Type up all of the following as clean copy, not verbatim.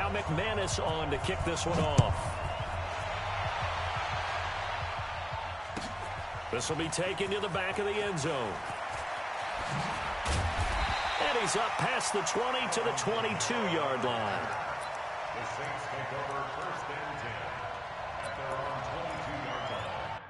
Now McManus on to kick this one off. This will be taken to the back of the end zone. And he's up past the 20 to the 22-yard line. The Saints take over first and 10 at their own 22-yard line.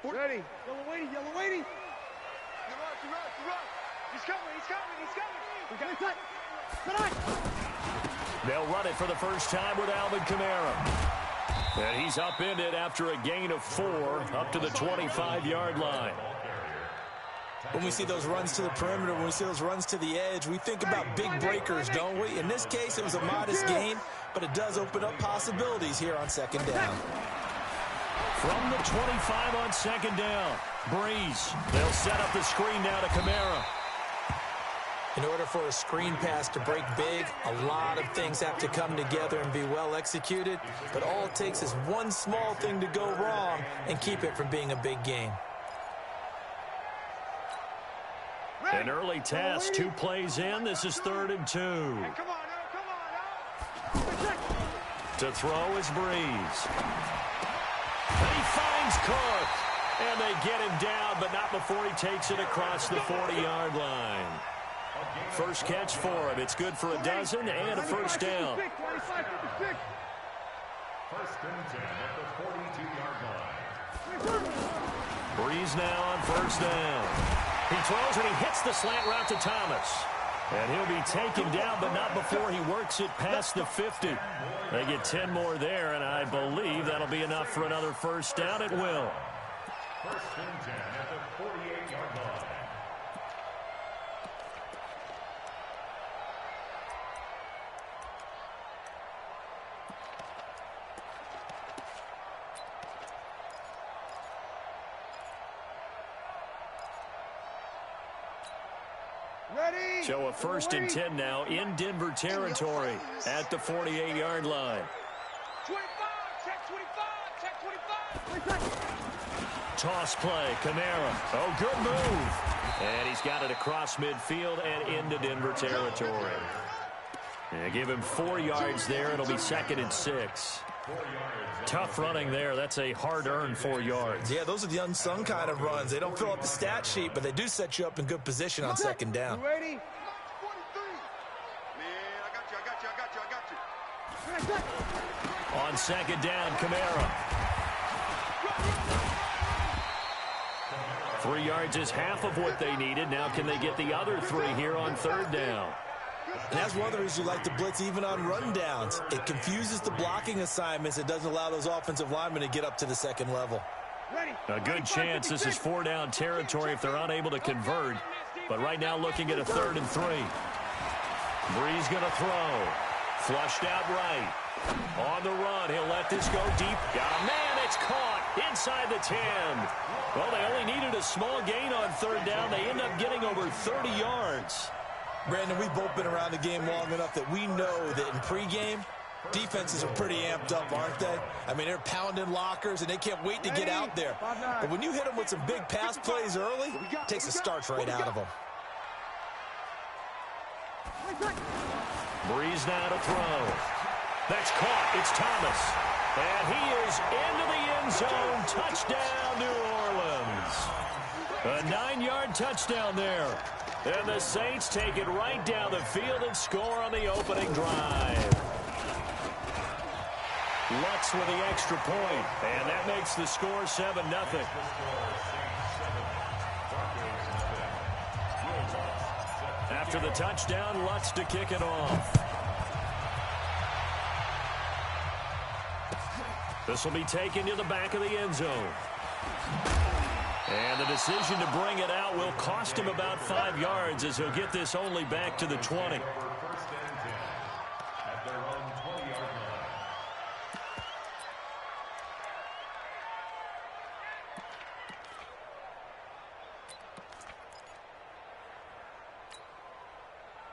Ready. Yellow waiting, yellow waiting. You run. He's coming. We got it. They'll run it for the first time with Alvin Kamara. And he's upended after a gain of 4 up to the 25-yard line. When we see those runs to the perimeter, when we see those runs to the edge, we think about big breakers, don't we? In this case, it was a modest gain, but it does open up possibilities here on second down. From the 25 on second down, Breeze. They'll set up the screen now to Kamara. In order for a screen pass to break big, a lot of things have to come together and be well executed, but all it takes is one small thing to go wrong and keep it from being a big gain. An early test, 2 plays in. This is 3rd and 2. Come on. To throw is Breeze. And he finds Cook. And they get him down, but not before he takes it across the 40-yard line. First catch for him. It's good for a dozen and a first down. First and 10 at the 42-yard line. Breeze now on first down. He throws and he hits the slant route to Thomas. And he'll be taken down, but not before he works it past the 50. They get 10 more there, and I believe that'll be enough for another first down. It will. First and 10 at the 48-yard line. Ready. So a 1st and 10 now in Denver territory at the 48-yard line. 25, check 25, check 25. Toss play, Kamara. Oh, good move. And he's got it across midfield and into Denver territory. And give him 4 yards there. It'll be 2nd and 6. Tough running there. That's a hard-earned 4 yards. Yeah, those are the unsung kind of runs. They don't fill up the stat sheet, but they do set you up in good position on 2nd down. You ready? Man, I got you. On 2nd down, Kamara. 3 yards is half of what they needed. Now can they get the other 3 here on 3rd down? And that's one of the reasons you like to blitz even on rundowns. It confuses the blocking assignments. It doesn't allow those offensive linemen to get up to the 2nd level. Ready. A good chance this is 4-down territory if they're unable to convert. But right now looking at a 3rd and 3. Breeze going to throw. Flushed out right. On the run. He'll let this go deep. Got a man. It's caught inside the 10. Well, they only needed a small gain on 3rd down. They end up getting over 30 yards. Brandon, we've both been around the game long enough that we know that in pregame, defenses are pretty amped up, aren't they? I mean, they're pounding lockers, and they can't wait to get out there. But when you hit them with some big pass plays early, it takes the starch right out of them. Breeze now to throw. That's caught. It's Thomas. And he is into the end zone. Touchdown, New Orleans. A 9-yard touchdown there. And the Saints take it right down the field and score on the opening drive. Lutz with the extra point, and that makes the score 7-0. After the touchdown, Lutz to kick it off. This will be taken to the back of the end zone. And the decision to bring it out will cost him about 5 yards as he'll get this only back to the 20.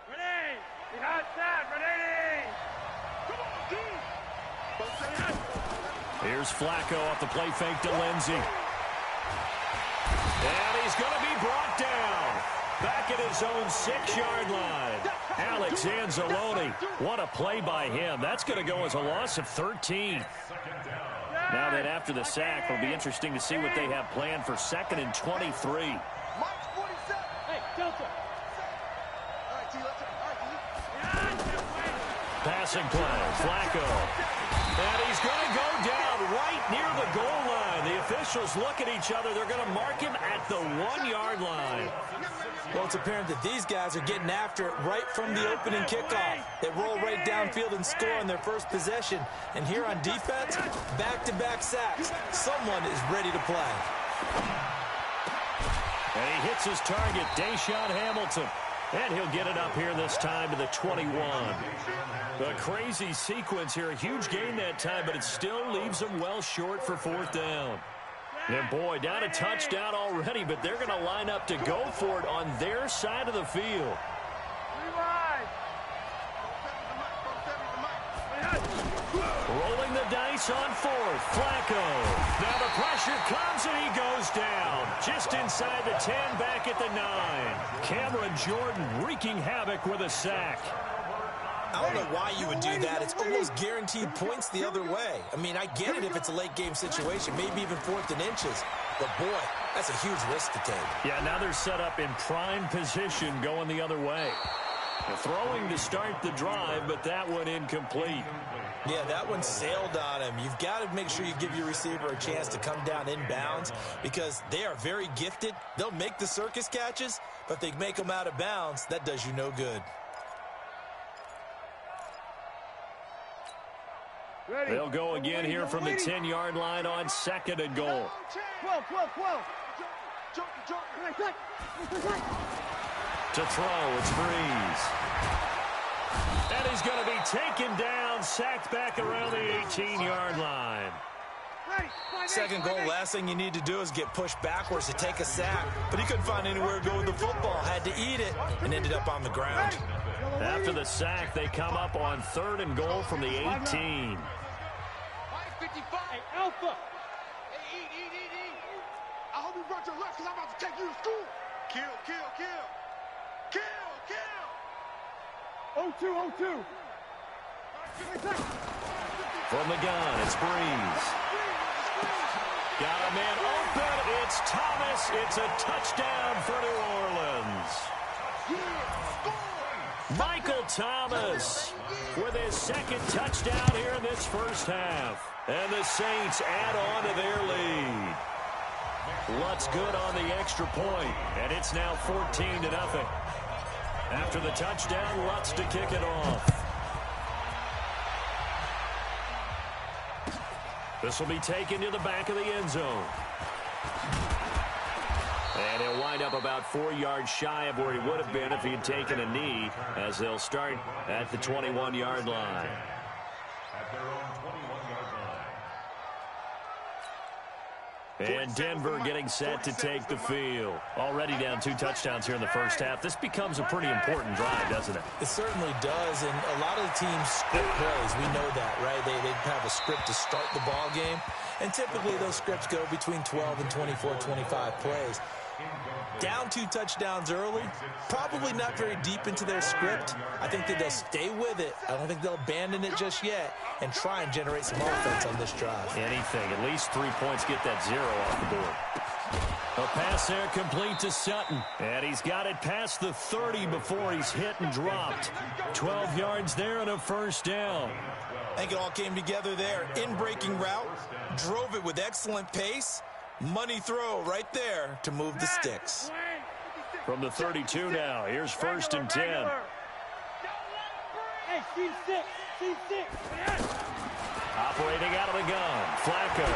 Ready. Behind that. Ready. Come on, Here's Flacco off the play fake to Lindsey. And he's going to be brought down. Back at his own 6-yard line. Alex Anzalone. What a play by him. That's going to go as a loss of 13. Now that after the sack, it'll be interesting to see what they have planned for 2nd and 23. Mike's 47. Hey, Delta. All right, T, let's go. Passing play. Flacco. And he's going to go down right near the goal line. The officials look at each other. They're going to mark him at the 1-yard line. Well, it's apparent that these guys are getting after it right from the opening kickoff. They roll right downfield and score on their first possession. And here on defense, back-to-back sacks. Someone is ready to play. And he hits his target, Deshaun Hamilton. And he'll get it up here this time to the 21. A crazy sequence here. A huge gain that time, but it still leaves them well short for 4th down. And boy, down a touchdown already, but they're going to line up to go for it on their side of the field. Rolling the dice on 4th. Flacco. Now the pressure comes and he goes down. Just inside the 10, back at the 9. Cameron Jordan wreaking havoc with a sack. I don't know why you would do that. It's almost guaranteed points the other way. I mean, I get it if it's a late game situation, maybe even 4th and inches. But boy, that's a huge risk to take. Yeah, now they're set up in prime position going the other way. They're throwing to start the drive, but that one incomplete. Yeah, that one sailed on him. You've got to make sure you give your receiver a chance to come down inbounds because they are very gifted. They'll make the circus catches, but if they make them out of bounds, that does you no good. Ready. They'll go again here from the 10-yard line on 2nd and goal. 12. To throw, it's Breeze. And he's going to be taken down, sacked back around the 18-yard line. Second goal, last thing you need to do is get pushed backwards to take a sack. But he couldn't find anywhere to go with the football. Had to eat it and ended up on the ground. After the sack, they come up on 3rd and goal from the 18. 55. Hey, Alpha. Hey, eat. I hope you brought your lunch because I'm about to take you to school. Kill. 0-2. From the gun, it's Breeze. Got a man open. It's Thomas. It's a touchdown for New Orleans. Michael Thomas with his second touchdown here in this first half. And the Saints add on to their lead. Lutz good on the extra point, and it's now 14-0. After the touchdown, Lutz to kick it off. This will be taken to the back of the end zone. And he'll wind up about 4 yards shy of where he would have been if he had taken a knee, as they'll start at the 21-yard line. At their own 21-yard line. And Denver getting set to take the field. Already down 2 touchdowns here in the first half. This becomes a pretty important drive, doesn't it? It certainly does, and a lot of the teams script plays. We know that, right? They have a script to start the ball game, and typically those scripts go between 12 and 24, 25 plays. Down 2 touchdowns early, probably not very deep into their script. I think that they'll stay with it. I don't think they'll abandon it just yet and try and generate some offense on this drive. Anything, at least 3 points, get that 0 off the board. A pass there complete to Sutton, and he's got it past the 30 before he's hit and dropped. 12 yards there and a first down. I think it all came together there. In-breaking route, drove it with excellent pace. Money throw right there to move the sticks. From the 32 now, here's 1st and 10. Hey, C6. Operating out of the gun, Flacco.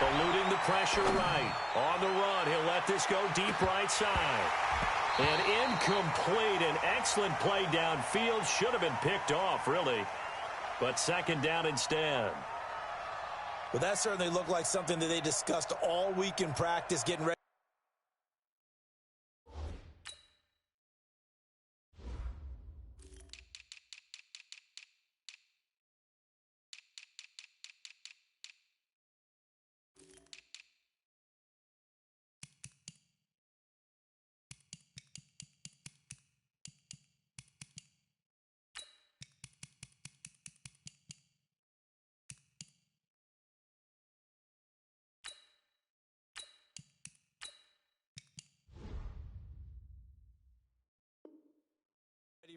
Eluding the pressure right. On the run, he'll let this go deep right side. And incomplete, an excellent play downfield. Should have been picked off, really. But 2nd down instead. Well, that certainly looked like something that they discussed all week in practice, getting ready.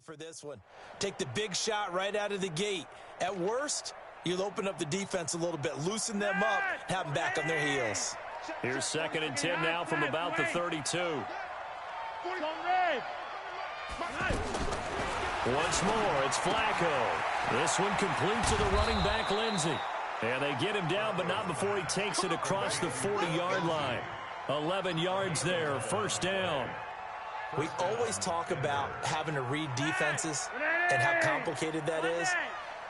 For this one. Take the big shot right out of the gate. At worst, you'll open up the defense a little bit, loosen them up, have them back on their heels. Here's 2nd and 10 now from about the 32. Once more, it's Flacco. This one complete to the running back, Lindsey. And they get him down, but not before he takes it across the 40-yard line. 11 yards there, first down. We always talk about having to read defenses and how complicated that is.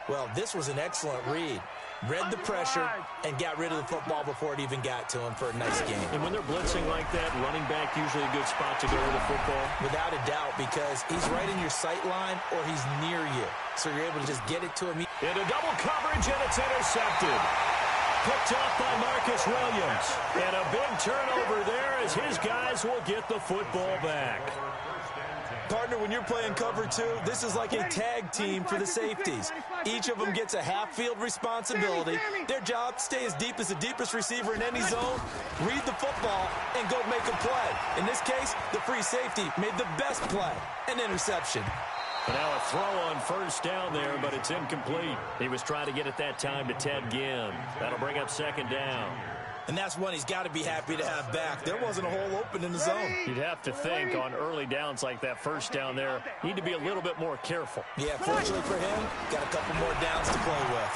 Well, this was an excellent read. Read the pressure and got rid of the football before it even got to him for a nice game. And when they're blitzing like that, running back usually a good spot to go with the football? Without a doubt, because he's right in your sight line or he's near you. So you're able to just get it to him. Into double coverage, and it's intercepted. Picked up by Marcus Williams. And a big turnover there as his guys will get the football back. Partner, when you're playing cover 2, this is like a tag team for the safeties. Each of them gets a half-field responsibility. Their job, stay as deep as the deepest receiver in any zone, read the football, and go make a play. In this case, the free safety made the best play, an interception. And now a throw on first down there, but it's incomplete. He was trying to get it that time to Ted Ginn. That'll bring up 2nd down. And that's one he's got to be happy to have back. There wasn't a hole open in the zone. You'd have to think on early downs like that first down there, need to be a little bit more careful. Yeah, fortunately for him, got a couple more downs to play with.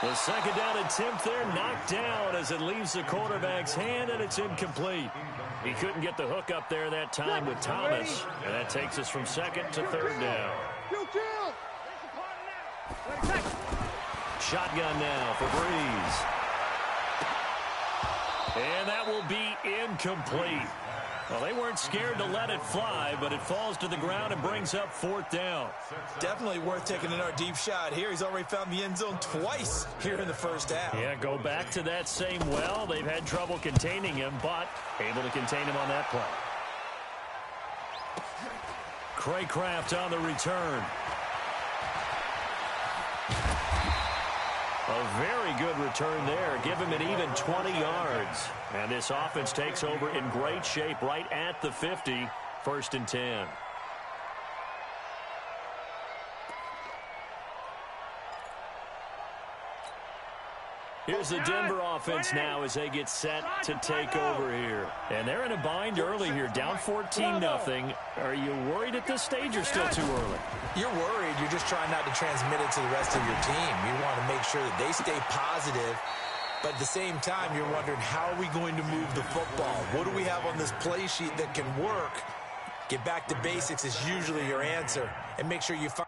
The 2nd down attempt there knocked down as it leaves the quarterback's hand, and it's incomplete. He couldn't get the hook up there that time with Thomas, and that takes us from 2nd to 3rd down. Shotgun now for Breeze. And that will be incomplete. Well, they weren't scared to let it fly, but it falls to the ground and brings up 4th down. Definitely worth taking another deep shot here. He's already found the end zone twice here in the first half. Yeah, go back to that same well. They've had trouble containing him, but able to contain him on that play. Craycraft on the return. A very good return there. Give him an even 20 yards. And this offense takes over in great shape right at the 50. 1st and 10. Here's the Denver offense now as they get set to take over here. And they're in a bind early here, down 14-0. Are you worried at this stage or still too early? You're worried. You're just trying not to transmit it to the rest of your team. You want to make sure that they stay positive. But at the same time, you're wondering, how are we going to move the football? What do we have on this play sheet that can work? Get back to basics is usually your answer. And make sure you find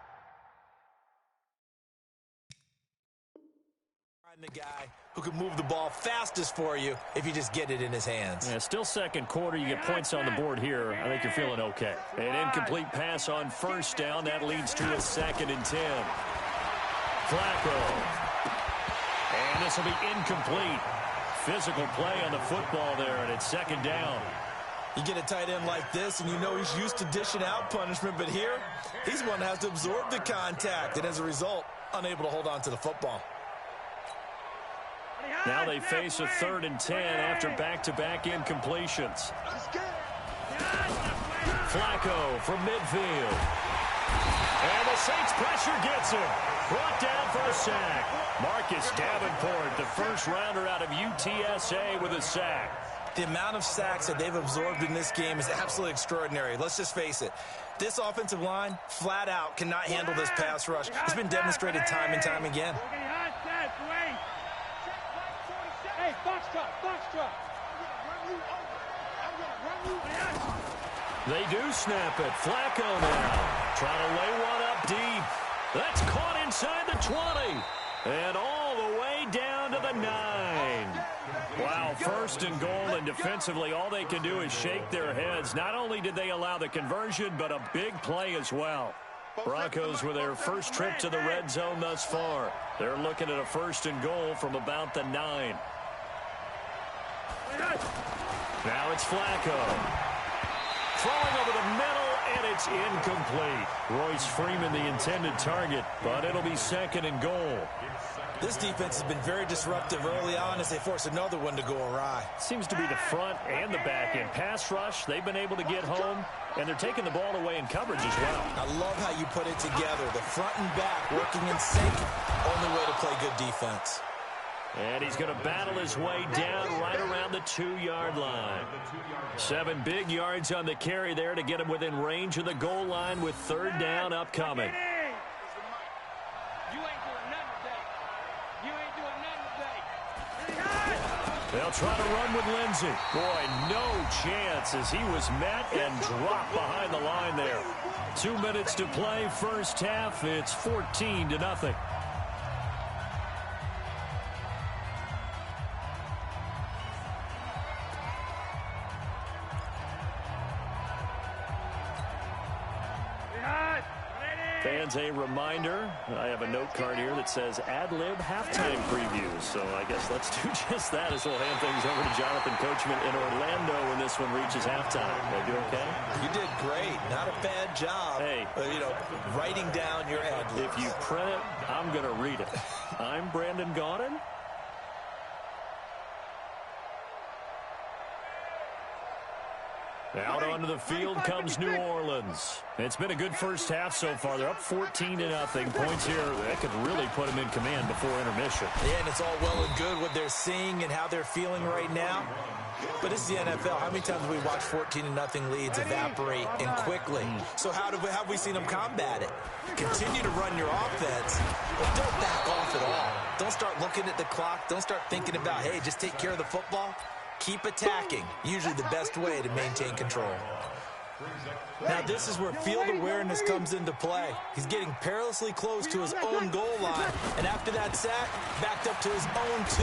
the guy who can move the ball fastest for you if you just get it in his hands. Yeah, still second quarter. You get points on the board here. I think you're feeling okay. An incomplete pass on 1st down. That leads to a 2nd and 10. Flacco. And this will be incomplete. Physical play on the football there, and it's 2nd down. You get a tight end like this, and you know he's used to dishing out punishment, but here, he's one that has to absorb the contact, and as a result, unable to hold on to the football. Now they face a 3rd and 10 after back-to-back incompletions. Flacco from midfield. And the Saints pressure gets him. Brought down for a sack. Marcus Davenport, the first rounder out of UTSA, with a sack. The amount of sacks that they've absorbed in this game is absolutely extraordinary. Let's just face it. This offensive line, flat out, cannot handle this pass rush. It's been demonstrated time and time again. Hey, box truck. They do snap it. Flacco now. Trying to lay one up deep. That's caught inside the 20. And all the way down to the 9. Wow, 1st and goal, and defensively all they can do is shake their heads. Not only did they allow the conversion, but a big play as well. Broncos with their first trip to the red zone thus far. They're looking at a 1st and goal from about the 9. Now it's Flacco. Throwing over the middle, and it's incomplete. Royce Freeman, the intended target, but it'll be 2nd and goal. This defense has been very disruptive early on as they force another one to go awry. Seems to be the front and the back end. Pass rush, they've been able to get home, and they're taking the ball away in coverage as well. I love how you put it together. The front and back working in sync. Only way to play good defense. And he's going to battle his way down right around the 2-yard line. 7 big yards on the carry there to get him within range of the goal line with 3rd down upcoming. They'll try to run with Lindsey. Boy, no chance as he was met and dropped behind the line there. 2 minutes to play, first half. It's 14-0. Fans, a reminder, I have a note card here that says ad-lib halftime previews. So I guess let's do just that as we'll hand things over to Jonathan Coachman in Orlando when this one reaches halftime. Did I do okay? You did great. Not a bad job. Hey. Writing down your ad-libs. If you print it, I'm going to read it. I'm Brandon Gaudin. Out onto the field comes New Orleans. It's been a good first half so far. They're up 14-0. Points here that could really put them in command before intermission. Yeah, and it's all well and good what they're seeing and how they're feeling right now. But it's the NFL. How many times have we watched 14-0 leads evaporate and quickly? So how have we seen them combat it? Continue to run your offense, but don't back off at all. Don't start looking at the clock. Don't start thinking about, hey, just take care of the football. Keep attacking. Usually the best way to maintain control. Now, this is where field awareness comes into play. He's getting perilously close to his own goal line, and after that sack, backed up to his own 2.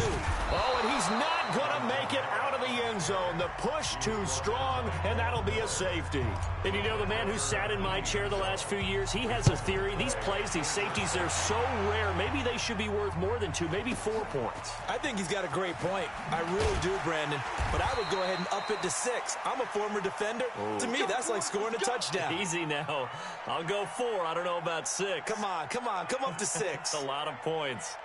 Oh, and he's not going to make it out of the end zone. The push too strong, and that'll be a safety. And you know, the man who sat in my chair the last few years, he has a theory. These plays, these safeties, they're so rare. Maybe they should be worth more than 2, maybe 4 points. I think he's got a great point. I really do, Brandon. But I would go ahead and up it to 6. I'm a former defender. To me, that's like scoring a touchdown. Easy now. I'll go 4. I don't know about 6. Come on. Come up to 6. A lot of points.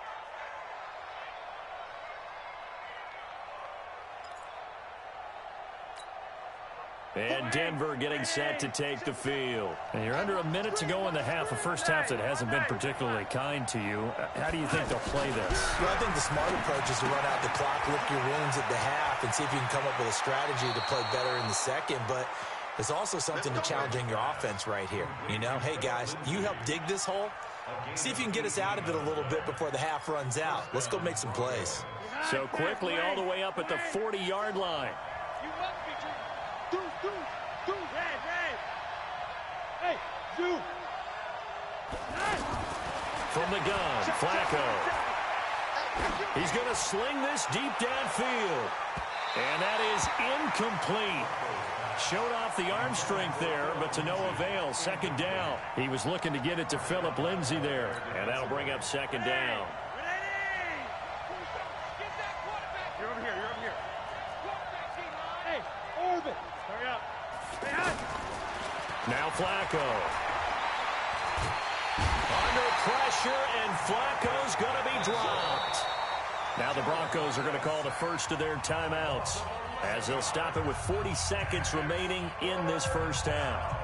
And Denver getting set to take the field. And you're under a minute to go in the half, a first half that hasn't been particularly kind to you. How do you think they'll play this? Well, I think the smart approach is to run out the clock, lick your wounds at the half, and see if you can come up with a strategy to play better in the second. But there's also something to challenging your offense right here. You know, hey, guys, you help dig this hole. See if you can get us out of it a little bit before the half runs out. Let's go make some plays. So quickly all the way up at the 40-yard line. You must be do, red. Hey, do. From the gun, Flacco. He's going to sling this deep downfield. And that is incomplete. Showed off the arm strength there, but to no avail. Second down. He was looking to get it to Phillip Lindsay there. And that'll bring up second down. You're over here. Hey, Orbit. Hurry up. Now Flacco. Under pressure, and Flacco's going to be dropped. Now the Broncos are going to call the first of their timeouts, as they'll stop it with 40 seconds remaining in this first half.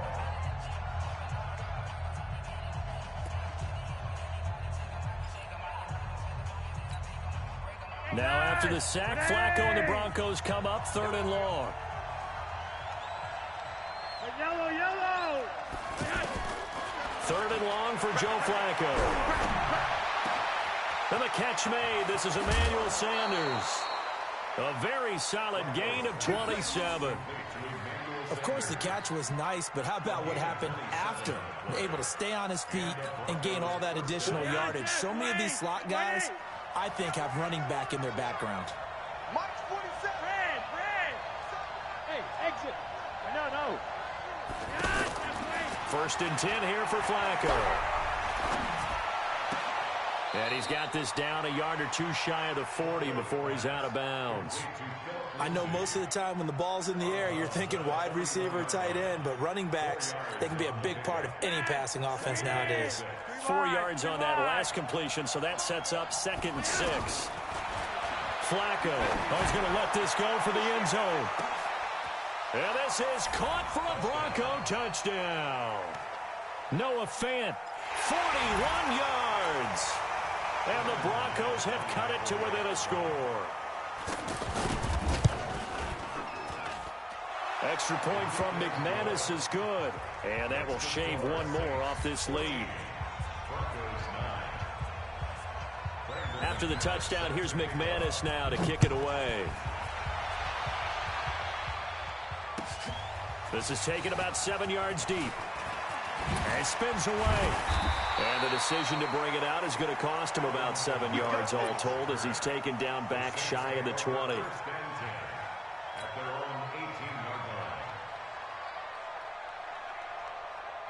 Now after the sack, Flacco and the Broncos come up 3rd and long. Yellow. 3rd and long for Joe Flacco. And the catch made. This is Emmanuel Sanders. A very solid gain of 27. Of course, the catch was nice, but how about what happened after? Able to stay on his feet and gain all that additional yardage. So many of these slot guys, I think, have running back in their background. March 47. Red. Hey, exit. No. 1st and 10 here for Flacco. And he's got this down a yard or 2 shy of the 40 before he's out of bounds. I know most of the time when the ball's in the air, you're thinking wide receiver, tight end, but running backs, they can be a big part of any passing offense nowadays. 4 yards on that last completion, so that sets up 2nd and 6. Flacco, he's going to let this go for the end zone. And this is caught for a Bronco touchdown. Noah Fant, 41 yards. And the Broncos have cut it to within a score. Extra point from McManus is good. And that will shave 1 more off this lead. After the touchdown, here's McManus now to kick it away. This is taken about 7 yards deep. And spins away. And the decision to bring it out is going to cost him about 7 yards all told, as he's taken down back shy of the 20.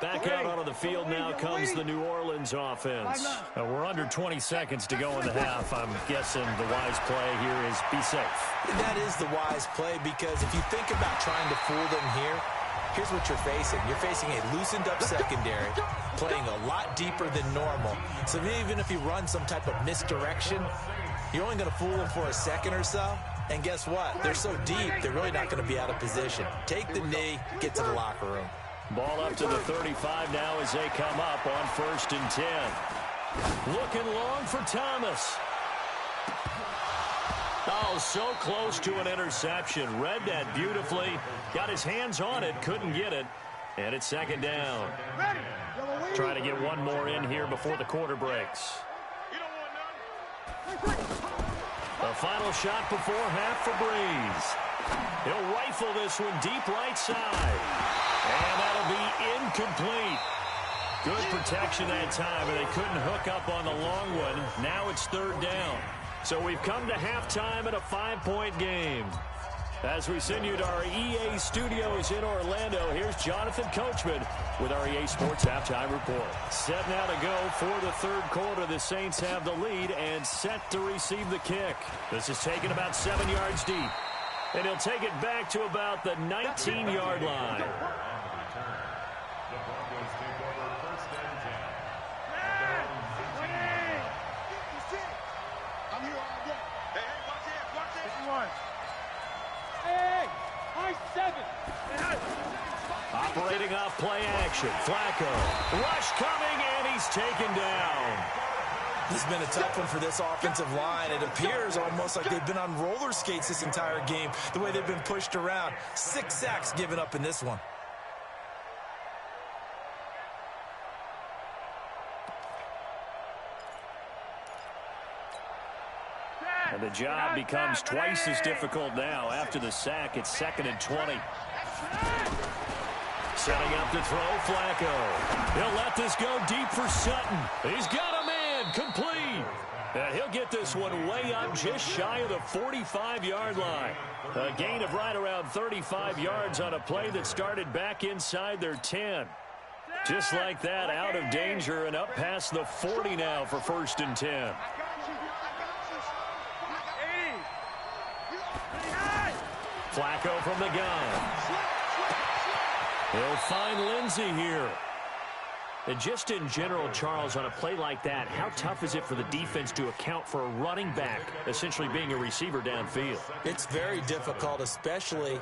Back out onto the field now comes the New Orleans offense. We're under 20 seconds to go in the half. I'm guessing the wise play here is be safe. That is the wise play, because if you think about trying to fool them here, here's what you're facing. You're facing a loosened up secondary, playing a lot deeper than normal. So even if you run some type of misdirection, you're only going to fool them for a second or so. And guess what? They're so deep, they're really not going to be out of position. Take the knee, get to the locker room. Ball up to the 35 now as they come up on 1st and 10. Looking long for Thomas. Oh, so close to an interception. Read that beautifully. Got his hands on it, couldn't get it. And it's 2nd down. Trying to get 1 more in here before the quarter breaks. The final shot before half for Breeze. He'll rifle this one deep right side. And that'll be incomplete. Good protection that time, and they couldn't hook up on the long one. Now it's third down. So we've come to halftime at a 5-point game. As we send you to our EA studios in Orlando, here's Jonathan Coachman with our EA Sports Halftime Report. Set now to go for the third quarter. The Saints have the lead and set to receive the kick. This is taken about 7 yards deep. And he'll take it back to about the 19-yard line. Operating off play action. Flacco. Rush coming, and he's taken down. This has been a tough one for this offensive line. It appears almost like they've been on roller skates this entire game, the way they've been pushed around. 6 sacks given up in this one. And the job becomes twice as difficult now. After the sack, it's 2nd and 20. Setting up to throw, Flacco. He'll let this go deep for Sutton. He's got a man, complete. And he'll get this one way up just shy of the 45-yard line. A gain of right around 35 yards on a play that started back inside their 10. Just like that, out of danger and up past the 40 now for 1st and 10. Flacco from the gun. He'll find Lindsey here. And just in general, Charles, on a play like that, how tough is it for the defense to account for a running back essentially being a receiver downfield? It's very difficult, especially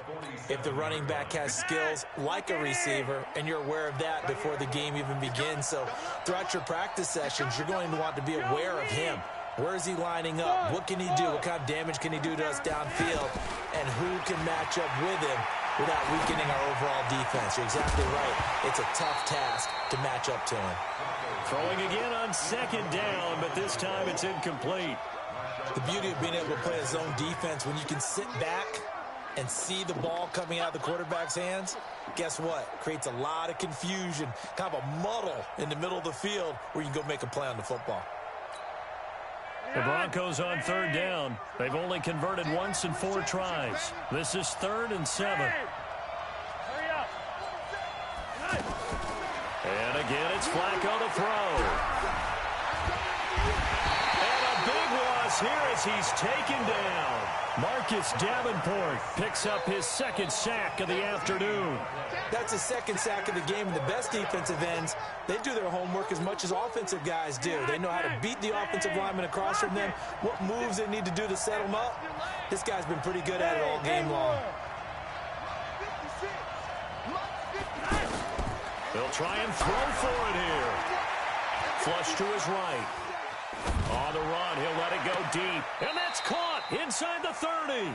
if the running back has skills like a receiver, and you're aware of that before the game even begins. So throughout your practice sessions, you're going to want to be aware of him. Where is he lining up? What can he do? What kind of damage can he do to us downfield? And who can match up with him without weakening our overall defense? You're exactly right. It's a tough task to match up to him. Throwing again on 2nd down, but this time it's incomplete. The beauty of being able to play a zone defense when you can sit back and see the ball coming out of the quarterback's hands, guess what? Creates a lot of confusion, kind of a muddle in the middle of the field where you can go make a play on the football. The Broncos on 3rd down. They've only converted once in 4 tries. This is 3rd and 7. And again, it's Flacco to throw. And a big loss here as he's taken down. Marcus Davenport picks up his 2nd sack of the afternoon. That's his 2nd sack of the game, and the best defensive ends, they do their homework as much as offensive guys do. They know how to beat the offensive lineman across from them, what moves they need to do to set them up. This guy's been pretty good at it all game long. He'll try and throw for it here. Flush to his right. On the run, he'll let it go deep. And that's caught inside the 30.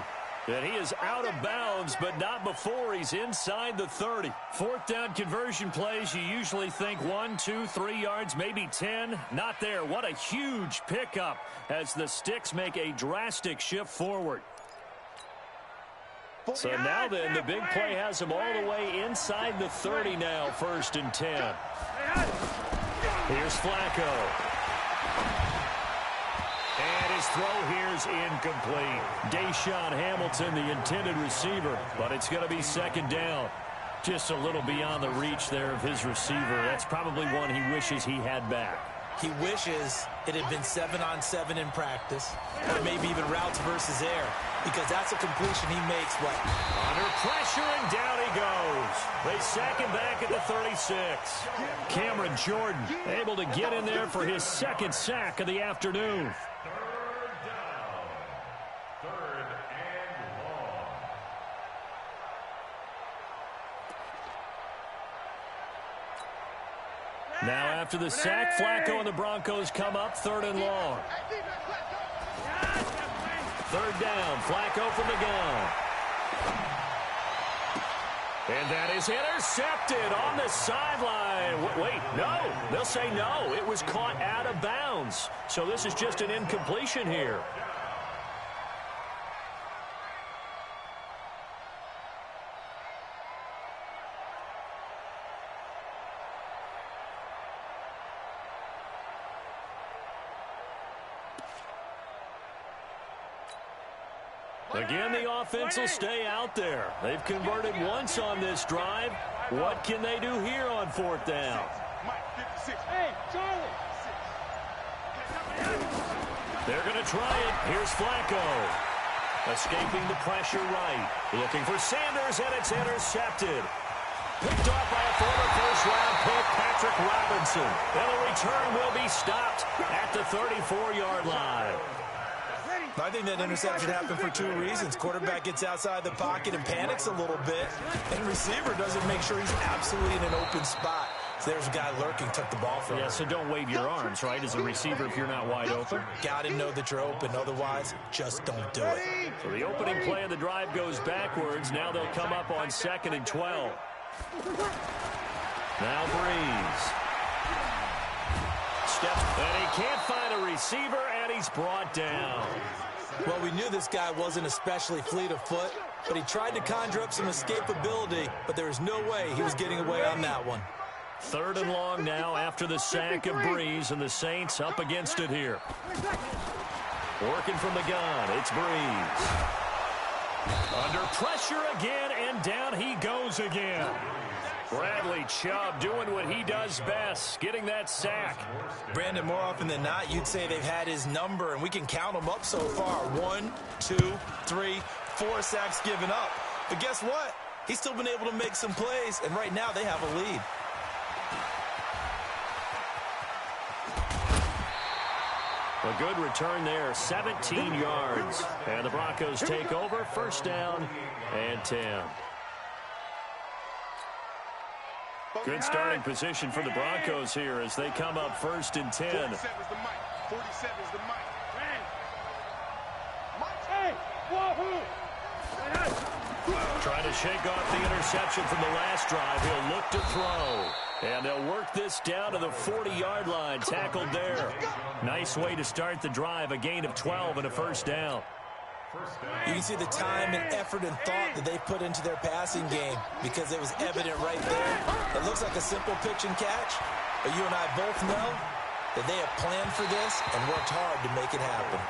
And he is out of bounds, but not before he's inside the 30. 4th down conversion plays, you usually think 1, 2, 3 yards, maybe 10. Not there. What a huge pickup as the Sticks make a drastic shift forward. So now then, the big play has him all the way inside the 30 now, 1st and 10. Here's Flacco. And his throw here's incomplete. Deshaun Hamilton, the intended receiver, but it's going to be 2nd down. Just a little beyond the reach there of his receiver. That's probably one he wishes he had back. He wishes it had been 7-on-7 in practice, or maybe even routes versus air, because that's a completion he makes. What? Under pressure, and down he goes. They sack him back at the 36. Cameron Jordan able to get in there for his 2nd sack of the afternoon. 3rd down. 3rd and long. Now after the sack, Flacco and the Broncos come up 3rd and long. 3rd down, Flacco from the gun. And that is intercepted on the sideline. Wait, no. They'll say no. It was caught out of bounds. So this is just an incompletion here. Again, the offense will stay out there. They've converted once on this drive. What can they do here on 4th down? Hey, Charlie. They're going to try it. Here's Flacco. Escaping the pressure right. Looking for Sanders, and it's intercepted. Picked off by a former first-round pick, Patrick Robinson. And the return will be stopped at the 34-yard line. I think that interception happened for 2 reasons. Quarterback gets outside the pocket and panics a little bit, and receiver doesn't make sure he's absolutely in an open spot. So there's a guy lurking, took the ball from him. Yeah, so don't wave your arms, right, as a receiver if you're not wide open. Got to know that you're open. Otherwise, just don't do it. So the opening play of the drive goes backwards. Now they'll come up on 2nd and 12. Now Breeze. Steps, and he can't find a receiver, and he's brought down. Well, we knew this guy wasn't especially fleet of foot, but he tried to conjure up some escapability, but there was no way he was getting away on that one. 3rd and long now after the sack of Breeze, and the Saints up against it here. Working from the gun, it's Breeze. Under pressure again, and down he goes again. Bradley Chubb doing what he does best, getting that sack. Brandon, more often than not, you'd say they've had his number, and we can count them up so far. 1, 2, 3, 4 sacks given up. But guess what? He's still been able to make some plays, and right now they have a lead. A good return there, 17 yards. And the Broncos take over, 1st down and 10. Good starting position for the Broncos here as they come up 1st and 10. 47 is the mic. 47 is the mic. Hey, wahoo! Trying to shake off the interception from the last drive. He'll look to throw. And they'll work this down to the 40-yard line. Tackled there. Nice way to start the drive. A gain of 12 and a 1st down. You can see the time and effort and thought that they put into their passing game because it was evident right there. It looks like a simple pitch and catch, but you and I both know that they have planned for this and worked hard to make it happen.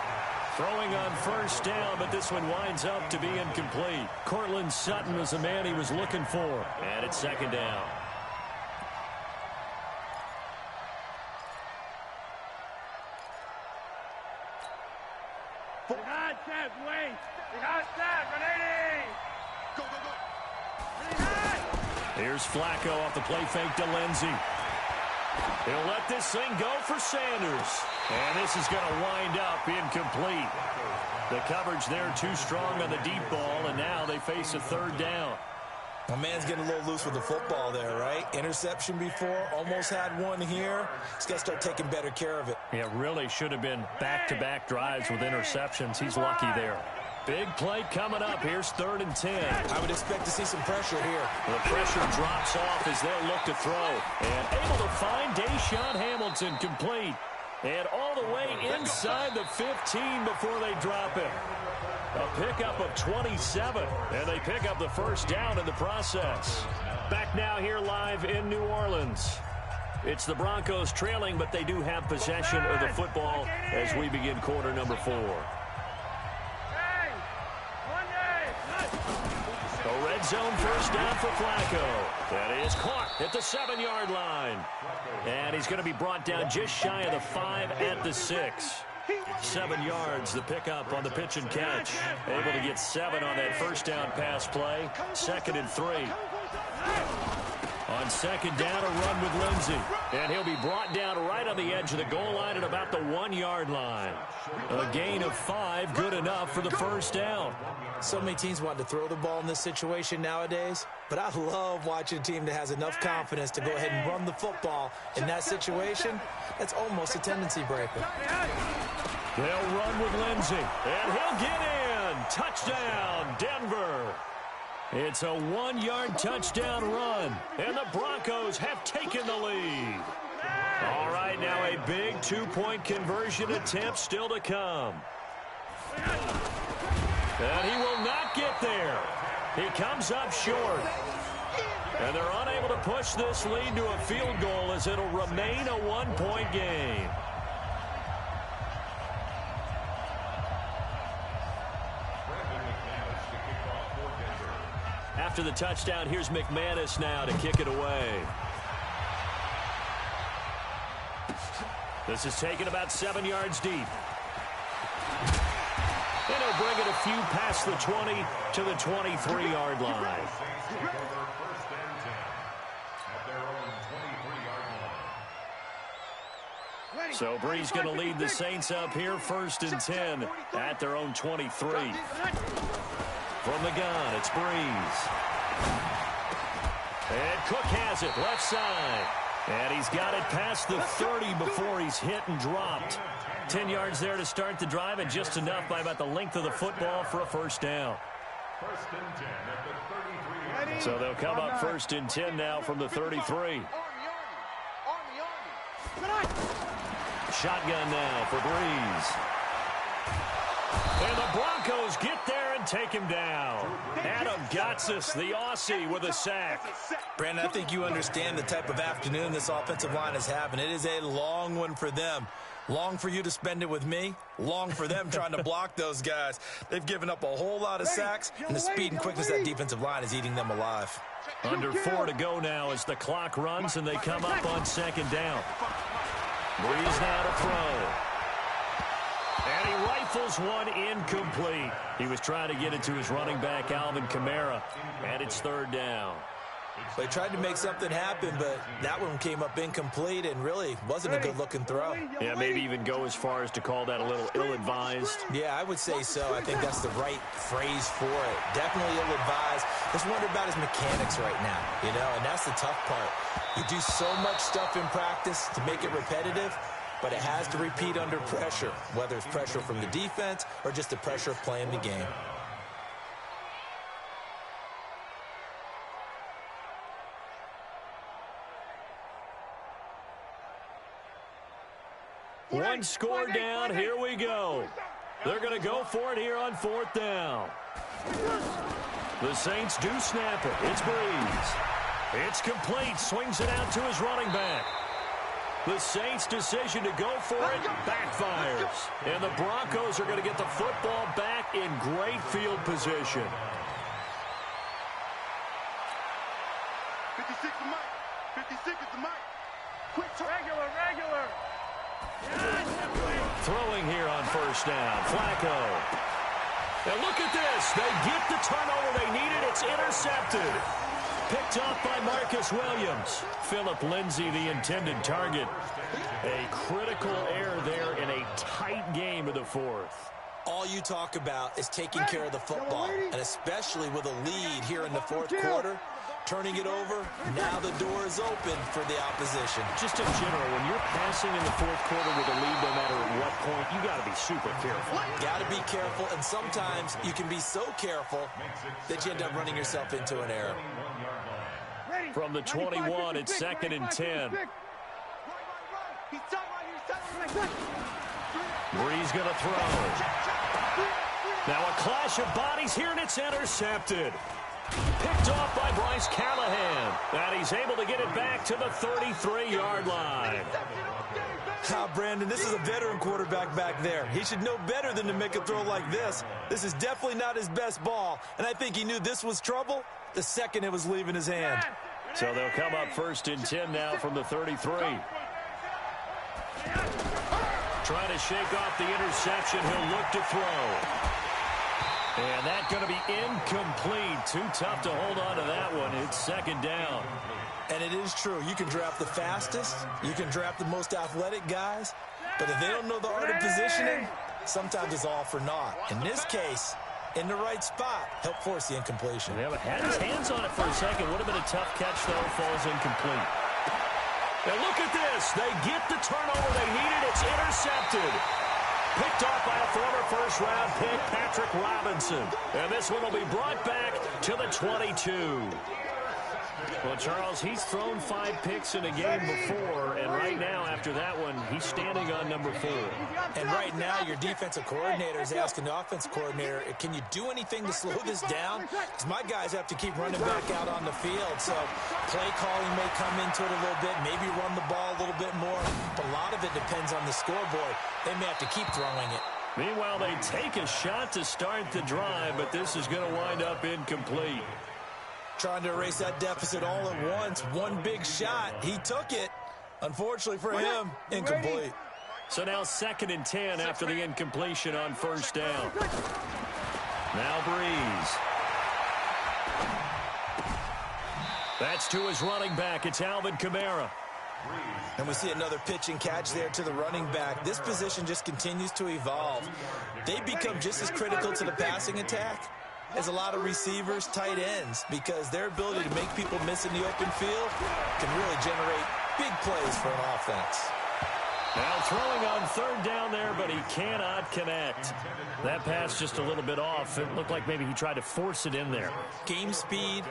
Throwing on 1st down, but this one winds up to be incomplete. Cortland Sutton was the man he was looking for. And it's 2nd down. Here's Flacco off the play fake to Lindsey. He'll let this thing go for Sanders. And this is going to wind up incomplete. The coverage there too strong on the deep ball, and now they face a 3rd down. My man's getting a little loose with the football there, right? Interception before, almost had one here. He's got to start taking better care of it. Yeah, really should have been back-to-back drives with interceptions. He's lucky there. Big play coming up. Here's 3rd and 10. I would expect to see some pressure here. The pressure drops off as they'll look to throw. And able to find Deshaun Hamilton complete. And all the way inside the 15 before they drop it. A pickup of 27. And they pick up the 1st down in the process. Back now here live in New Orleans. It's the Broncos trailing, but they do have possession of the football as we begin quarter number 4. A red zone 1st down for Flacco. That is caught at the 7-yard line. And he's going to be brought down just shy of the 5 at the 6. 7 yards, the pickup on the pitch and catch. Able to get 7 on that 1st down pass play. 2nd and 3. On 2nd down, a run with Lindsey. And he'll be brought down right on the edge of the goal line at about the 1-yard line. A gain of 5, good enough for the 1st down. So many teams want to throw the ball in this situation nowadays, but I love watching a team that has enough confidence to go ahead and run the football in that situation. That's almost a tendency breaker. They'll run with Lindsey, and he'll get in. Touchdown, Denver. It's a 1-yard touchdown run, and the Broncos have taken the lead. All right, now a big 2-point conversion attempt still to come. And he will not get there. He comes up short. And they're unable to push this lead to a field goal as it'll remain a 1-point game. After the touchdown, here's McManus now to kick it away. This is taken about 7 yards deep. And he'll bring it a few past the 20 to the 23-yard line. So Brees going to lead the Saints up here, 1st and 10 at their own 23. From the gun, it's Brees. And Cook has it, left side. And he's got it past the 30 before he's hit and dropped. 10 yards there to start the drive, and just enough by about the length of the football for a first down. So they'll come up 1st and 10 now from the 33. Shotgun now for Brees. And the Broncos get there and take him down. Adam Gotsis, the Aussie, with a sack. Brandon, I think you understand the type of afternoon this offensive line is having. It is a long one for them. Long for you to spend it with me. Long for them trying to block those guys. They've given up a whole lot of sacks, and the speed and quickness of that defensive line is eating them alive. Under 4 to go now as the clock runs, and they come up on 2nd down. Brees now to throw. And he rifles one incomplete. He was trying to get it to his running back, Alvin Kamara, and it's 3rd down. They tried to make something happen, but that one came up incomplete and really wasn't a good-looking throw. Yeah, maybe even go as far as to call that a little ill-advised. Yeah, I would say so. I think that's the right phrase for it. Definitely ill-advised. Just wonder about his mechanics right now, and that's the tough part. You do so much stuff in practice to make it repetitive, but it has to repeat under pressure, whether it's pressure from the defense or just the pressure of playing the game. One score down. Here we go. They're going to go for it here on 4th down. The Saints do snap it. It's Brees. It's complete. Swings it out to his running back. The Saints' decision to go for it backfires. And the Broncos are going to get the football back in great field position. 56 to Mike. 56 is the Mike. Quick, Regular. Throwing here on 1st down. Flacco. And look at this. They get the turnover they needed. It's intercepted. Picked off by Marcus Williams. Phillip Lindsay, the intended target. A critical error there in a tight game of the 4th. All you talk about is taking care of the football, and especially with a lead here in the 4th quarter. Turning it over, now the door is open for the opposition. Just in general, when you're passing in the 4th quarter with a lead, no matter at what point, you got to be super careful. Got to be careful, and sometimes you can be so careful that you end up running yourself into an error. From the 21, it's 2nd and 10. Brees going to throw. Now a clash of bodies here, and it's intercepted. Picked off by Bryce Callahan. And he's able to get it back to the 33-yard line. Brandon, this is a veteran quarterback back there. He should know better than to make a throw like this. This is definitely not his best ball. And I think he knew this was trouble the second it was leaving his hand. So they'll come up 1st and 10 now from the 33. Trying to shake off the interception. He'll look to throw. And that's going to be incomplete. Too tough to hold on to that one. It's 2nd down. And it is true. You can draft the fastest. You can draft the most athletic guys. But if they don't know the art of positioning, sometimes it's all for naught. In this case, in the right spot, help force the incompletion. Yeah, but had his hands on it for a second. Would have been a tough catch, though. Falls incomplete. And look at this. They get the turnover they needed. It's intercepted. Picked off by a former first-round pick, Patrick Robinson. And this one will be brought back to the 22. Well, Charles, he's thrown 5 picks in a game before, and right now, after that one, he's standing on number 4. And right now, your defensive coordinator is asking the offensive coordinator, can you do anything to slow this down? Because my guys have to keep running back out on the field, so play calling may come into it a little bit, maybe run the ball a little bit more, but a lot of it depends on the scoreboard. They may have to keep throwing it. Meanwhile, they take a shot to start the drive, but this is going to wind up incomplete. Trying to erase that deficit all at once. One big shot. He took it. Unfortunately for him, incomplete. So now 2nd and 10 after the incompletion on 1st down. Now Breeze. That's to his running back. It's Alvin Kamara. And we see another pitch and catch there to the running back. This position just continues to evolve. They become just as critical to the passing attack as a lot of receivers, tight ends, because their ability to make people miss in the open field can really generate big plays for an offense. Now throwing on 3rd down there, but he cannot connect. That pass just a little bit off. It looked like maybe he tried to force it in there. Game speed,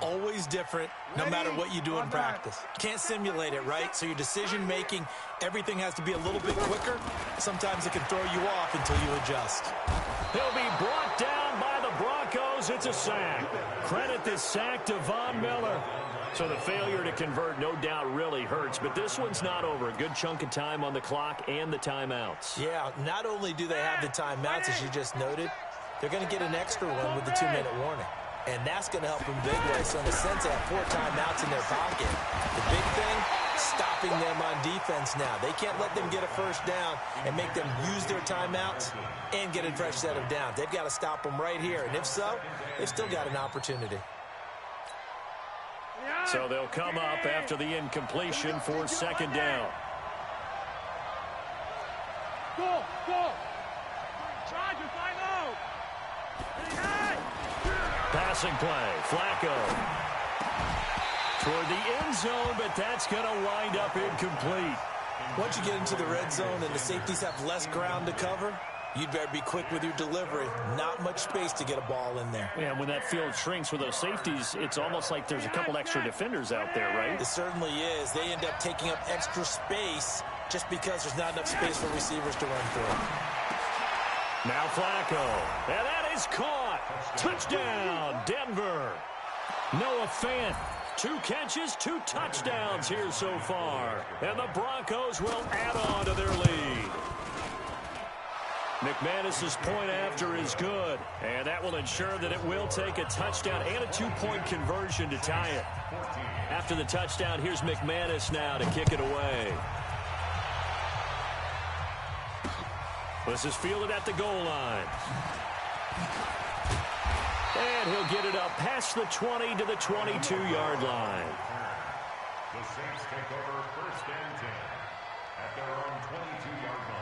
always different, no matter what you do in practice. Can't simulate it, right? So your decision-making, everything has to be a little bit quicker. Sometimes it can throw you off until you adjust. He'll be brought down by the Broncos. It's a sack. Credit this sack to Von Miller. So the failure to convert, no doubt, really hurts. But this one's not over. A good chunk of time on the clock and the timeouts. Yeah, not only do they have the timeouts, as you just noted, they're going to get an extra one with the 2-minute warning. And that's going to help them big way. So in a sense, they have 4 timeouts in their pocket. The big thing, stopping them on defense now. They can't let them get a 1st down and make them use their timeouts and get a fresh set of downs. They've got to stop them right here. And if so, they've still got an opportunity. So they'll come up after the incompletion for 2nd down. Go! Chargers, I know! Passing play, Flacco. Toward the end zone, but that's going to wind up incomplete. Once you get into the red zone and the safeties have less ground to cover, you'd better be quick with your delivery. Not much space to get a ball in there. Yeah, when that field shrinks with those safeties, it's almost like there's a couple extra defenders out there, right? It certainly is. They end up taking up extra space just because there's not enough space for receivers to run through. Now Flacco. And that is caught. Touchdown, Denver. Noah Fant. 2 catches, 2 touchdowns here so far. And the Broncos will add on to their lead. McManus's point after is good, and that will ensure that it will take a touchdown and a 2-point conversion to tie it. After the touchdown, here's McManus now to kick it away. This is fielded at the goal line. And he'll get it up past the 20 to the 22-yard line. The Saints take over 1st and 10 at their own 22-yard line.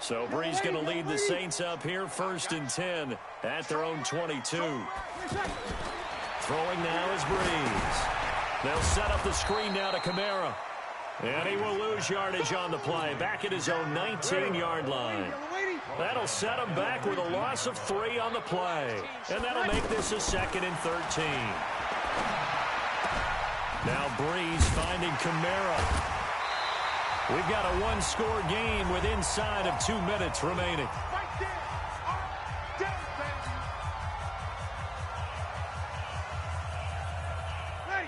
So Breeze going to lead the Saints up here, 1st and 10 at their own 22. Throwing now is Breeze. They'll set up the screen now to Kamara. And he will lose yardage on the play, back at his own 19-yard line. That'll set him back with a loss of 3 on the play. And that'll make this a 2nd and 13. Now Breeze finding Kamara. We've got a 1-score game with inside of 2 minutes remaining.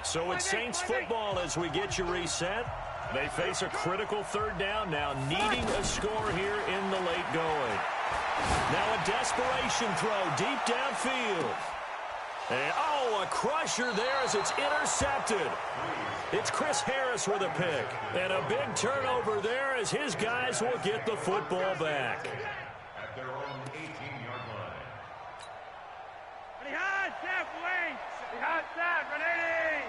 So it's Saints football as we get you reset. They face a critical 3rd down now, needing a score here in the late going. Now a desperation throw deep downfield. And, a crusher there as it's intercepted. It's Chris Harris with a pick. And a big turnover there as his guys will get the football back. At their own 18-yard line. Behind, Seth, wait! Behind, Seth, Renee!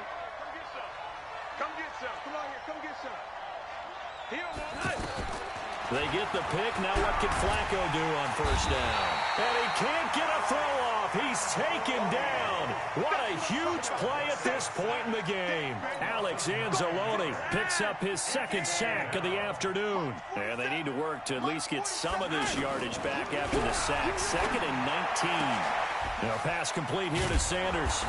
Come get some. Come on here, come get some. They get the pick. Now what can Flacco do on 1st down? And he can't get a throw off. He's taken down. What a huge play at this point in the game. Alex Anzalone picks up his 2nd sack of the afternoon. And they need to work to at least get some of this yardage back after the sack. 2nd and 19. Now pass complete here to Sanders.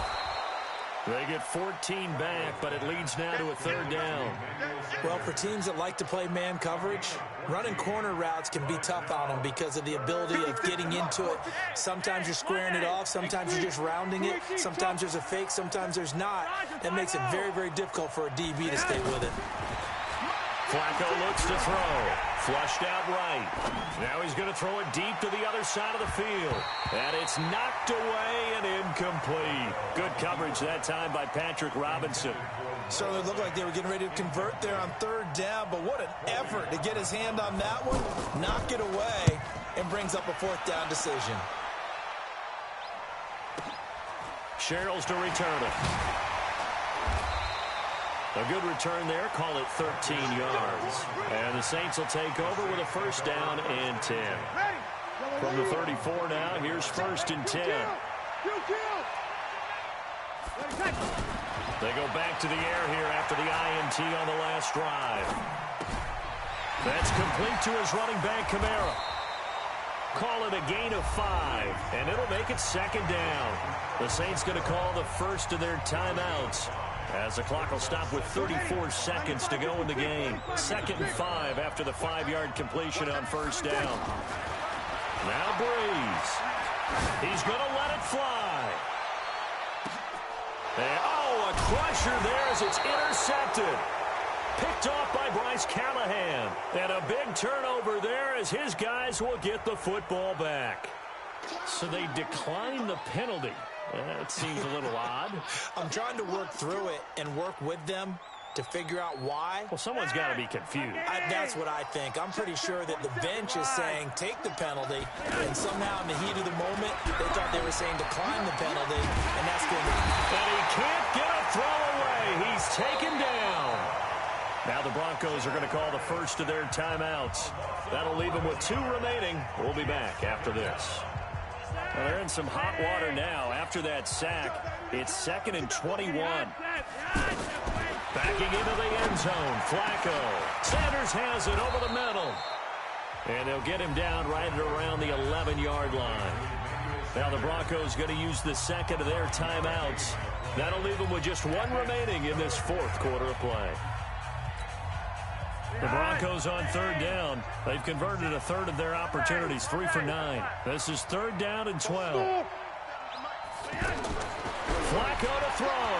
They get 14 back, but it leads now to a 3rd down. Well, for teams that like to play man coverage, running corner routes can be tough on them because of the ability of getting into it. Sometimes you're squaring it off. Sometimes you're just rounding it. Sometimes there's a fake. Sometimes there's not. That makes it very, very difficult for a DB to stay with it. Flacco looks to throw. Flushed out right. Now he's going to throw it deep to the other side of the field. And it's knocked away and incomplete. Good coverage that time by Patrick Robinson. Certainly looked like they were getting ready to convert there on third down, but what an effort to get his hand on that one, knock it away, and brings up a fourth down decision. Sherrills to return it. A good return there. Call it 13 yards. And the Saints will take over with a first down and 10. From the 34 now, here's first and 10. They go back to the air here after the INT on the last drive. That's complete to his running back, Kamara. Call it a gain of 5, and it'll make it second down. The Saints going to call the first of their timeouts, as the clock will stop with 34 seconds to go in the game. 2nd and 5 after the 5-yard completion on first down. Now Breeze. He's going to let it fly. And, oh, a crusher there as it's intercepted. Picked off by Bryce Callahan. And a big turnover there as his guys will get the football back. So they decline the penalty. That seems a little odd. I'm trying to work through it and work with them to figure out why. Well, someone's got to be confused. That's what I think. I'm pretty sure that the bench is saying take the penalty, and somehow in the heat of the moment, they thought they were saying decline the penalty, and that's going to... And he can't get a throw away. He's taken down. Now the Broncos are going to call the first of their timeouts. That'll leave them with 2 remaining. We'll be back after this. Well, they're in some hot water now. After that sack, it's 2nd and 21. Backing into the end zone, Flacco. Sanders has it over the middle. And they'll get him down right at around the 11-yard line. Now the Broncos going to use the second of their timeouts. That'll leave them with just 1 remaining in this 4th quarter of play. The Broncos on third down. They've converted a third of their opportunities, 3 for 9. This is 3rd down and 12. Flacco to throw.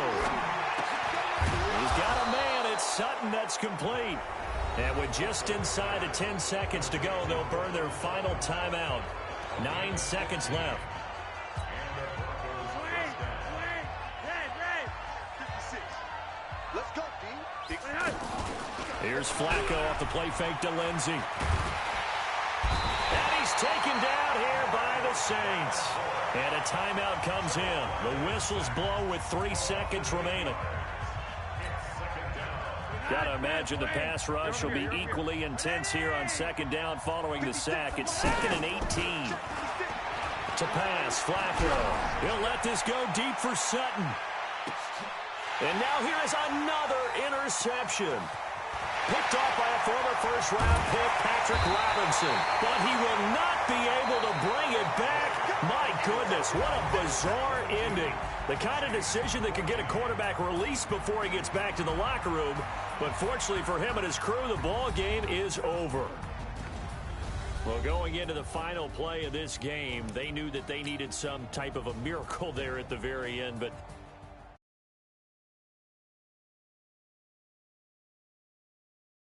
He's got a man. It's Sutton that's complete. And with just inside of 10 seconds to go, they'll burn their final timeout. 9 seconds left. Let's go, D. Here's Flacco off the play fake to Lindsey. And he's taken down here by the Saints. And a timeout comes in. The whistles blow with 3 seconds remaining. Got to imagine the pass rush will be equally intense here on 2nd down following the sack. It's 2nd and 18. To pass, Flacco. He'll let this go deep for Sutton. And now here is another interception. Picked off by a former first-round pick, Patrick Robinson. But he will not be able to bring it back. My goodness, what a bizarre ending. The kind of decision that could get a quarterback released before he gets back to the locker room. But fortunately for him and his crew, the ball game is over. Well, going into the final play of this game, they knew that they needed some type of a miracle there at the very end, but